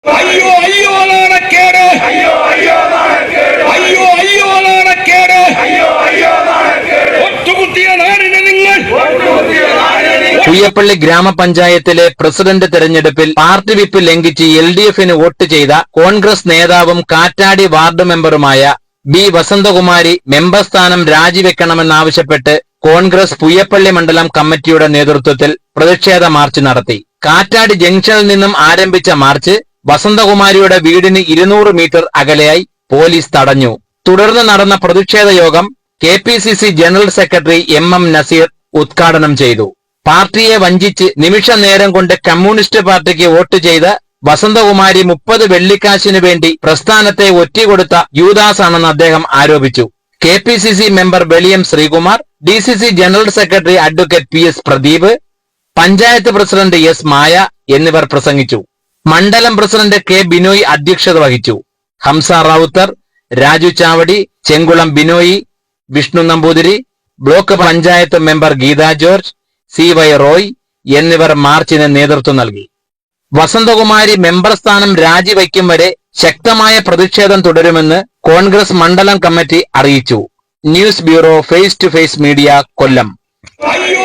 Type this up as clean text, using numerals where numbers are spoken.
അയ്യോ അയ്യോ നാണക്കേട്, അയ്യോ അയ്യോ നാണക്കേട്, അയ്യോ അയ്യോ നാണക്കേട്, അയ്യോ അയ്യോ നാണക്കേട്. ഒറ്റുകുത്തിയ നാടിനെ നിങ്ങൾ, പൂയപ്പള്ളി ഗ്രാമപഞ്ചായത്തിലെ പ്രസിഡന്റ് തെരഞ്ഞെടുപ്പിൽ പാർട്ടി വിപ്പ് ലംഘിച്ച് LDFന് വോട്ട് ചെയ്ത കോൺഗ്രസ് നേതാവും കാറ്റാടി വാർഡ് മെമ്പറുമായ ബി വസന്തകുമാരി മെമ്പർ സ്ഥാനം രാജിവെക്കണമെന്നാവശ്യപ്പെട്ട് കോൺഗ്രസ് പൂയപ്പള്ളി മണ്ഡലം കമ്മിറ്റിയുടെ നേതൃത്വത്തിൽ പ്രതിഷേധ മാർച്ച് നടത്തി. കാറ്റാടി ജംഗ്ഷനിൽ നിന്നും ആരംഭിച്ച മാർച്ച് വസന്തകുമാരിയുടെ വീടിന് 200 മീറ്റർ അകലെയായി പോലീസ് തടഞ്ഞു. തുടർന്ന് നടന്ന പ്രതിഷേധ യോഗം KPCC general secretary MM Naseer ഉദ്ഘാടനം ചെയ്തു. പാർട്ടിയെ വഞ്ചിച്ച് നിമിഷ നേരം കൊണ്ട് കമ്മ്യൂണിസ്റ്റ് പാർട്ടിക്ക് വോട്ട് ചെയ്ത് വസന്തകുമാരി 30 വെള്ളിക്കാശിനു വേണ്ടി പ്രസ്ഥാനത്തെ ഒറ്റിക്കൊടുത്ത യൂദാസാണെന്ന് അദ്ദേഹം ആരോപിച്ചു. KPCC member Veliyam Sreekumar, DCC general secretary advocate PS Pradeep, panchayat president S Maya എന്നിവർ പ്രസംഗിച്ചു. മണ്ഡലം പ്രസിഡന്റ് K ബിനോയ് അധ്യക്ഷത വഹിച്ചു. Hamsa Rawther, Raju Chavadi, Chenkulam Binoy, Vishnu Namboothiri, block panchayat member Geetha George, CY Roy എന്നിവർ മാർച്ചിന് നേതൃത്വം നൽകി. വസന്തകുമാരി മെമ്പർ സ്ഥാനം രാജിവയ്ക്കും വരെ ശക്തമായ പ്രതിഷേധം തുടരുമെന്ന് കോൺഗ്രസ് മണ്ഡലം കമ്മിറ്റി അറിയിച്ചു. News bureau, face to face media, Kollam. അയ്യോ